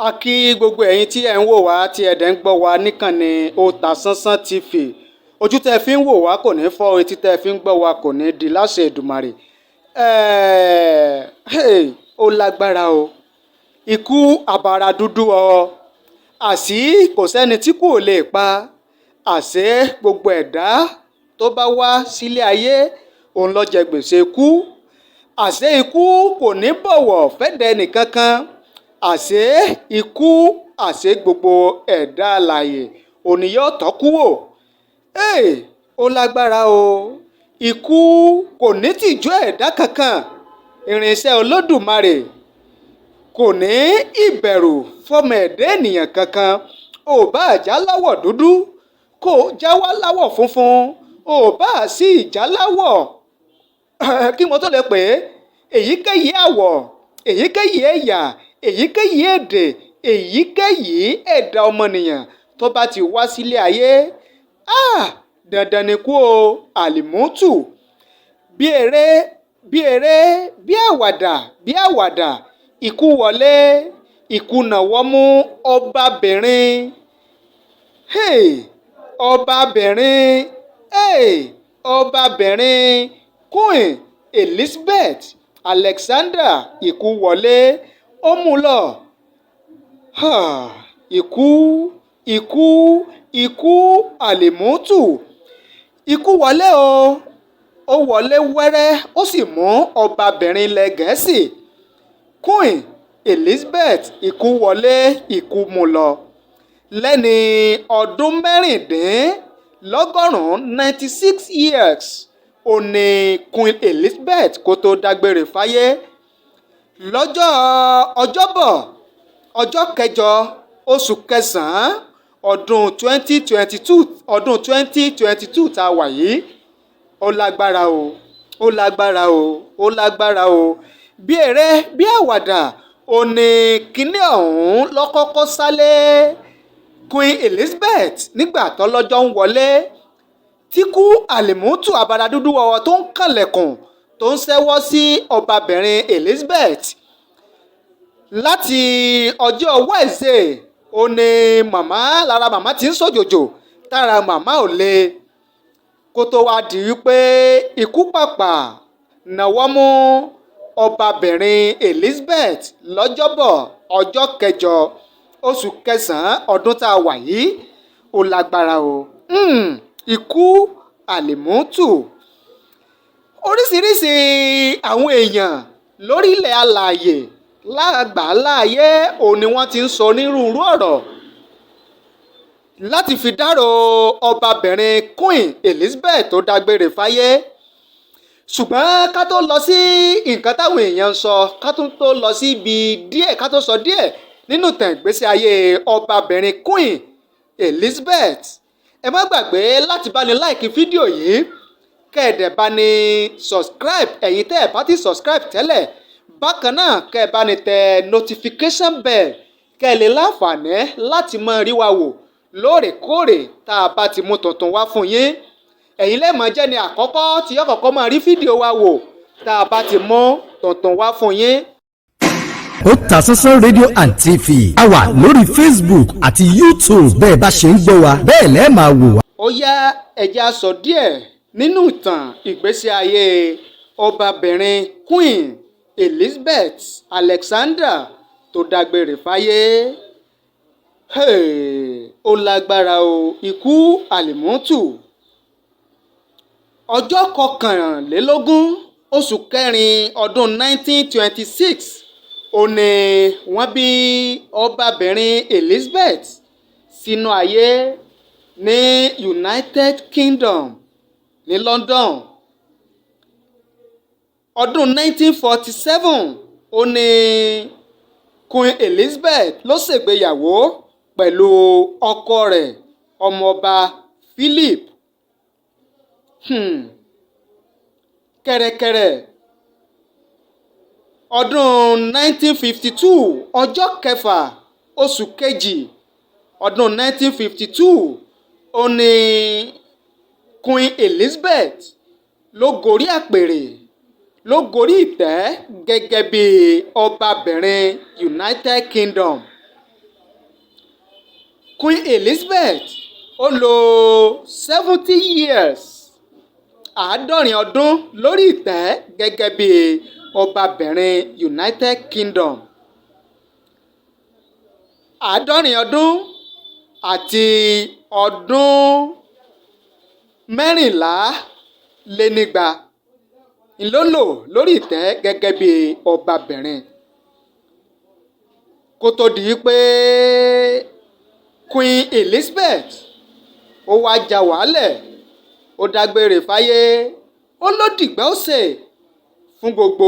A kí gbogbo ẹ̀yin tí ẹ̀ ń wò wá tí ẹ̀ dẹ̀ ń gbọ́ wá níkànnì Otasansan TV. Ojú tẹ́ fi ń wò wá kò ní fọ́, etí tẹ́ fi ń gbọ́ wá kò ní di láṣẹ Èdùmàrè. Ó lágbára o. Ikú àbàrà dúdú o. Àṣì kò sẹ́ni tí kò lè pa. Àṣé gbogbo ẹ̀dá tó bá wá sílé ayé òun ló jẹ gbèsè ikú. Àṣé ikú kò ní bọ̀wọ̀ fẹ́dẹ̀ nìkankan. Àṣé ikú àṣé gbogbo ẹ̀dá alààyè òní yóò tọ́kú wò. Ó lágbára o. Ikú kò ní tìjú ẹ̀dá kankan. Irinṣẹ́ Olódùmarè kò ní ìbẹ̀rù fọmọ ẹ̀dá ènìyàn kankan. Ò bá àjà láwọ̀ dúdú kò já wá láwọ̀ funfun. Ò bá sí ìjà láwọ̀ kí mo tó lè pè é èyíkéyìí àwọ̀, èyíkéyìí ẹ̀yà, èyíkéyìí èdè, èyíkéyìí ẹ̀dá ọmọnìyàn tó bá ti wá sílé ayé, dandan ni kú o. Àlìmútù bí eré bí eré bí àwàdà bí àwàdà ikú wọlé, ikú nàwọ́ mú ọbabìnrin. Ọbabìnrin ọbabìnrin Queen Elizabeth Alexander ikú wọlé ó mú lọ. Ikú àlìmútù ikú wọlé o. Ó wọlé wẹ́rẹ́ ó sì mú ọbabìnrin ilẹ̀ Gẹ̀ẹ́sì Queen Elizabeth ikú wọlé ikú mú lọ. Lẹ́ni ọdún mẹ́rìndínlọ́gọ́rùn-ún 96 years ó ní Queen Elizabeth kó tó dágbére fáyé. Ọjọ́bọ̀ ọjọ́ kẹjọ oṣù kẹsàn-án ọdún 2022 tá a wà yìí. Ó lágbára o. Ó lágbára o. Ó lágbára o. Bí eré bí àwàdà ó ní kinní ọ̀hún lọ́kọ́kọ́ sálé Queen Elizabeth nígbà tọ́lọ́jọ́ ń wọlé tí kú àlìmútù àbàrà dúdú ọwọ́ tó ń kànlẹ̀kùn tó ń ṣẹ́wọ́ sí ọbabìnrin Elizabeth. Láti ọjọ́ Wednesday ó ní lára màmá ti ń sòjòjò tára màmá ò le kó tó wá di wípé ikú pàpà náwó mú ọbabìnrin Elizabeth lọ́jọ́bọ̀ ọjọ́ kẹjọ oṣù kẹsàn-án ọdún tá a wà yìí. Ó lágbára o. Ikú àlìmútù. Oríṣiríṣi àwọn èèyàn lórílẹ̀ alààyè lágbàláyé òun ni wọ́n ti ń sọ onírúurú ọ̀rọ̀ láti fi dárò ọbabìnrin Queen Elizabeth tó dágbére fáyé. Ṣùgbọ́n ká tó lọ sí nǹkan táwọn èèyàn ń sọ, ká tó lọ sí ibi díẹ̀, ká tó sọ díẹ̀ nínú ìtàn ìgbésí ayé ọbabìnrin Queen Elizabeth, ẹ má gbàgbé láti bá ní láìkí fídíò yìí kẹ́ẹ̀dẹ̀ bá ní subscribe ẹ̀yin tẹ́ ẹ̀ bá ti subscribe tẹ́lẹ̀. Bákan náà kẹ́ ẹ bá ní tẹ notification bell kẹ́ ẹ lè láǹfààní láti máa rí wa wò lóòrèkóòrè tá a bá ti mú tuntun wá fún yín. Ẹ̀yin lè máa jẹ́ ni àkọ́kọ́ tí yóò kọ́kọ́ máa rí fídíò wa wò tá a bá ti mú tuntun wá fún yín. Otasansan rédíò and TV a wà lórí Facebook àti YouTube. Bẹ́ẹ̀ bá ṣe ń gbọ́ wa bẹ́ẹ̀ lẹ́ẹ̀ máa wò wá. Ó yá ẹja sọ díẹ̀ nínú ìtàn ìgbésí ayé ọbabìnrin Queen Elizabeth Alexander tó dágbére fáyé. Ó lágbára o. Ikú àlìmútù. Ọjọ́ kọkànlélógún oṣù kẹrin ọdún 1926 ó ní wọ́n bí ọbabìnrin Elizabeth sínú ayé ní United Kingdom ní London. Ọdún 1947 ó ní Queen Elizabeth ló ṣègbéyàwó pẹ̀lú ọkọ rẹ̀ ọmọọba Philip. Kẹ̀rẹ̀kẹ̀rẹ̀ ọdún 1952 ọjọ́ kẹfà oṣù kejì ọdún 1952 ó ní Queen Elizabeth ló gorí àpèrè ló gorí ìtẹ́ gẹ́gẹ́ bí ọbabìnrin United Kingdom Queen Elizabeth ó lò 70 years àádọ́rin ọdún lórí ìtẹ́ gẹ́gẹ́ bí ọbabìnrin United Kingdom. àádọ́rin ọdún àti ọdún mẹ́rìnlénígba ló lò lórí ìtẹ́ gẹ́gẹ́ bí ọbabìnrin kó tó di pé Queen Elizabeth ó wá já wàhálẹ̀ ó dágbére fáyé ó ló dìgbà ó sè fún gbogbo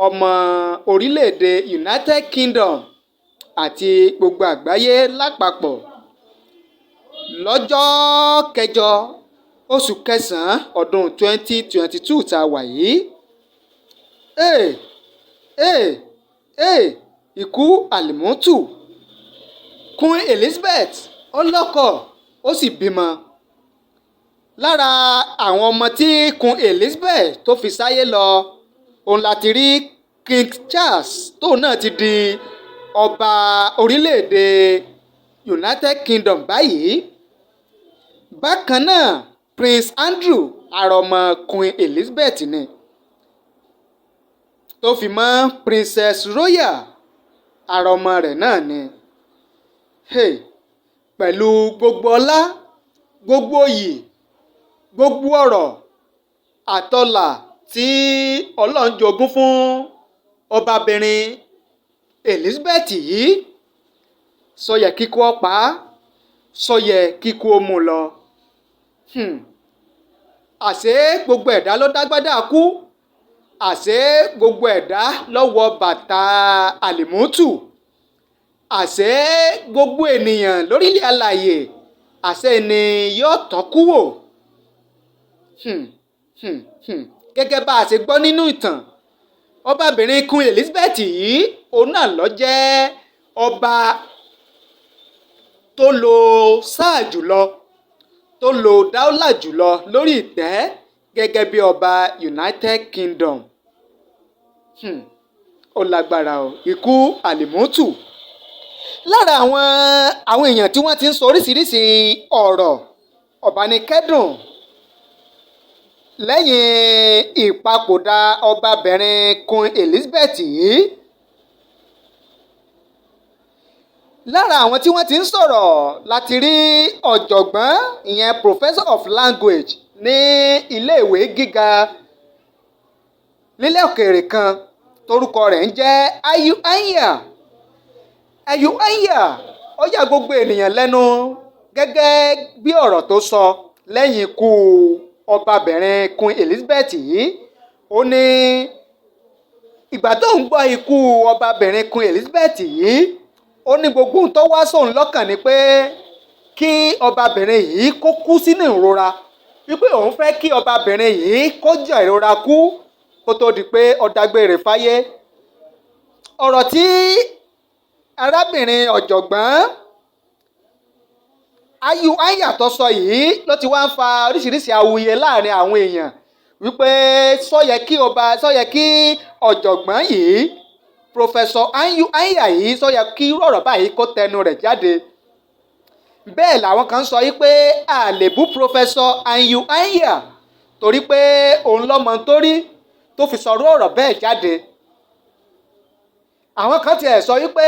ọmọ orílẹ̀-èdè United Kingdom àti gbogbo àgbáyé lápapọ̀ lọ́jọ́ kẹjọ oṣù kẹsàn-án ọdún 2022 tá a wà yìí. Ikú àlìmọ́tù. Queen Elizabeth ó lọ́kọ ó sì bímọ. Lára àwọn ọmọ tí Queen Elizabeth tó fi sáyé lọ òun láti rí King Charles tóun náà ti di ọba orílẹ̀-èdè United Kingdom báyìí. Bákan náà Prince Andrew àrọ̀mọ Queen Elizabeth ni tó fi mọ́ Princess Royal àrọ̀mọ rẹ̀ náà ni. Pẹ̀lú gbogbo ọlá gbogbo oyè gbogbo ọ̀rọ̀ àtọlà tí Ọlọ́run jogún fún ọbabìnrin Elizabeth yìí sọ yẹ kíkú ọ̀pá sọ yẹ kíkú ọmú lọ. Àṣé gbogbo ẹ̀dá ló dágbádá kú àṣé gbogbo ẹ̀dá ló wọ bàtà àlìmọ́tù àṣé gbogbo ènìyàn lórílẹ̀ alàyè àṣé ni yóò tán kú wò. Gẹ́gẹ́ bá a ṣe gbọ́ nínú ìtàn ọbabìnrin Queen Elizabeth yìí òun náà ló jẹ́ ọba tó lo sáà jùlọ tó lo dáúlà jùlọ lórí ìtẹ́ gẹ́gẹ́ bí ọba United Kingdom. Ó lágbára o ikú àlìmọ́tù. Lára àwọn èèyàn tí wọ́n ti ń sọ oríṣiríṣi ọ̀rọ̀ ọ̀bánikẹ́dùn lẹ́yìn ìpapòdà ọbabìnrin Queen Elizabeth yìí. Lára àwọn tí wọ́n ti ń sọ̀rọ̀ láti rí ọ̀jọ̀gbọ́n ìyẹn Professor of Language ní iléèwé gíga nílẹ̀ òkèèrè kan torúkọ rẹ̀ ń jẹ́ Ayu Anya. Ayu Anya ó yà gbogbo ènìyàn lẹ́nu gẹ́gẹ́ bí ọ̀rọ̀ tó sọ lẹ́yìn ikú ọbabìnrin Queen Elizabeth yìí. Ó ní ìgbà tó ń gbọ́ ikú ọbabìnrin Queen Elizabeth yìí ó ní gbogbo ohun tó wá sóun lọ́kàn ni pé kí ọbabìnrin yìí kó kú sínú ìrora wípé òun fẹ́ kí ọbabìnrin yìí kó jẹ ìrora kú kó tó di pé ó dágbére fáyé. Ọ̀rọ̀ tí arábìnrin ọ̀jọ̀gbọ́n Ayu Anya tó sọ yìí ló ti wá ń fa oríṣiríṣi awuyẹ láàrin àwọn èèyàn wípé sọ yẹ kí ọ̀jọ̀gbọ́n yìí Professor Ayu Anya yìí sọ yẹ kí irú ọ̀rọ̀ báyìí kó tẹnu rẹ̀ jáde. Bẹ́ẹ̀ làwọn kan sọ yìí pé a lè bú Professor Ayu Anya torí pé òun lọ́mọ tó rí tó fi sọ̀rọ̀ ọ̀rọ̀ bẹ́ẹ̀ jáde. Àwọn kan tiẹ̀ sọ wípé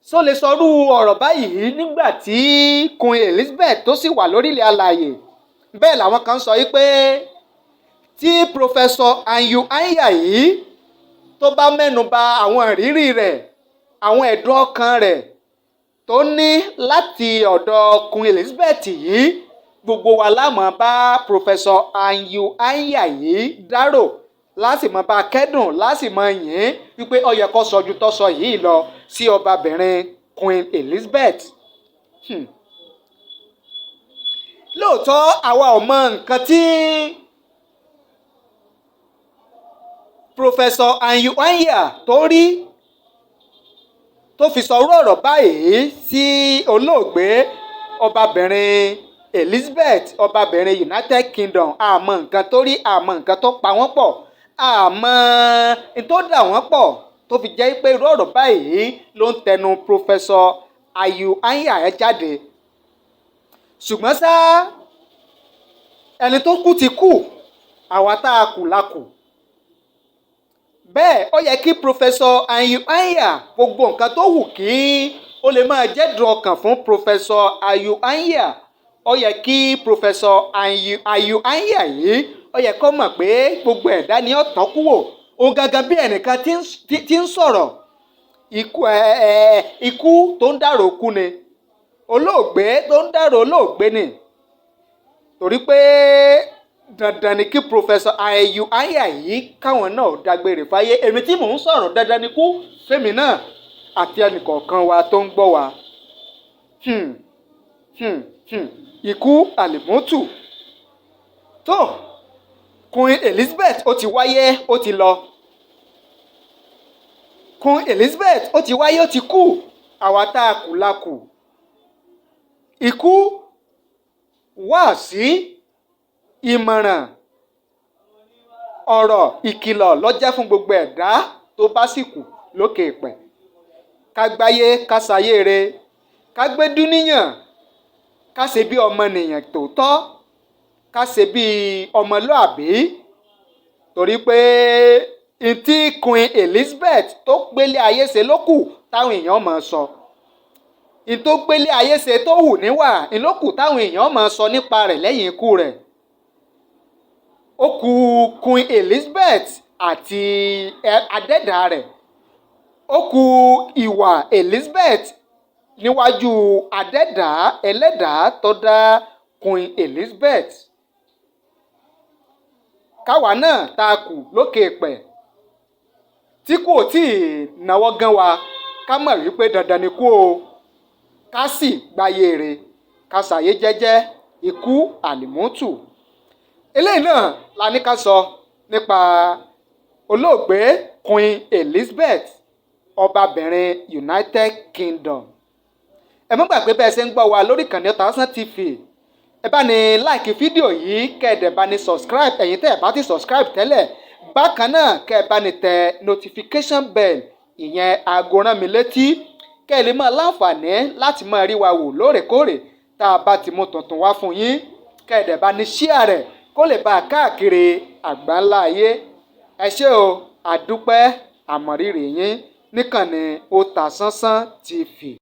só lè sọrú ọ̀rọ̀ báyìí nígbà tí Queen Elizabeth tó sì wà lórílẹ̀ alàyè. Bẹ́ẹ̀ làwọn kan sọ wípé tí Professor Ayu Anya yìí tó bá mẹ́nu bà àwọn ìrírí rẹ̀ àwọn ẹ̀dùn ọkàn rẹ̀ tó ní láti ọ̀dọ̀ Queen Elizabeth yìí gbogbo wa la máa bá Professor Ayu Anya yìí dárò láti máa bá kẹ́dùn láti máa yìn wípé ó yẹ kó sọjú tó sọ yìí lọ sí ọbabìnrin Queen Elizabeth. Lóòótọ́ àwa ò mọ nǹkan tí Professor Ayu Anya tó rí tó fi sọ̀rọ̀ ọ̀rọ̀ báyìí sí olóògbé ọbabìnrin Elizabeth ọbabìnrin United Kingdom. Àmọ́ nǹkan tó rí àmọ́ nǹkan tó pa wọ́n pọ̀ àmọ́ n tó dà wọ́n pọ̀ tó fi jẹ́ pé irú ọ̀rọ̀ báyìí ló ń tẹnu Professor Ayu Anya ẹ jáde ṣùgbọ́n ṣá ẹni tó kú ti kú àwa tá a kù la kù bẹ́ẹ̀ ó yẹ kí Professor Ayu Anya gbogbo nǹkan tó wù kí ó lè máa jẹ́dùn ọkàn fún Professor Ayu Anya ó yẹ kí Professor Ayu Anya yìí ó yẹ kó mọ̀ pé gbogbo ẹ̀dá ni ó tán kúrò òun gangan bí ẹnìkan tí ń sọ̀rọ̀ ikú tó ń dàrò kú ni olóògbé tó ń dàrò olóògbé ni torí pé dandan ni kí Professor Ayu Anya yìí káwọn náà dágbére fáyé èmi tí mò ń sọ̀rọ̀ dandan ni kú fẹ́mi náà àti ẹnìkọ̀ọ̀kan wa tó ń gbọ́ wa ikú àlìmọ́tù tó Queen Elizabeth ó ti wáyé ó ti lọ Queen Elizabeth ó ti wáyé ó ti kú àwa tá a kù la kù ikú wá sí ìmọ̀ràn ọ̀rọ̀ ìkìlọ̀ ló jẹ́ fún gbogbo ẹ̀dá tó bá sì kù lókè èpẹ̀ ká gbáyé ká sayé re ká gbé dúníyàn ká ṣe bí ọmọnìyàn tòótọ́ ká ṣe bí ọmọlúàbí torí pé ntí Queen Elizabeth tó gbélé ayé ṣe ló kù táwọn èèyàn máa sọ ntó gbélé ayé ṣe tó hù níwà ńlókù táwọn èèyàn máa sọ nípa rẹ̀ lẹ́yìn ikú rẹ̀ ó kù Queen Elizabeth àti adẹ́dà rẹ̀ ó kù ìwà Elizabeth níwájú adẹ́dà ẹlẹ́dàá tó dá Queen Elizabeth káwa náà tá a kù lókè pẹ̀ tí kò tí ì náwó gan wa ká mọ̀ wípé dandan ni kú o ká sì gbáyé rẹ̀ ká ṣàyé jẹ́jẹ́ ikú àlìmọ́tù eléyìí náà la ní ká sọ nípa olóògbé Queen Elizabeth ọbabìnrin United Kingdom ẹ má gbàgbé bẹ́ẹ̀ ṣe ń gbọ́ wa lórí ìkànnì Ọ̀tàsán TV ẹ bá ní láìkì fídíò yìí kẹ́ẹ̀dẹ̀ bá ní subscribe ẹ̀yin tẹ́ ẹ̀ bá ti subscribe tẹ́lẹ̀ bákan náà kẹ́ẹ̀ bá ní tẹ notification bell ìyẹn aago rán mi létí kẹ́ẹ̀ lè máa láǹfààní láti máa rí wa wò lóòrèkóòrè tá a bá ti mú tuntun wá fún yín kẹ́ẹ̀dẹ̀ bá ní share rẹ̀ kó lè bá a káàkiri àgbáńlá ayé ẹ ṣé o àdúpẹ́ àmọ̀rírì yín níkànnì Ọ̀tàsánsán TV.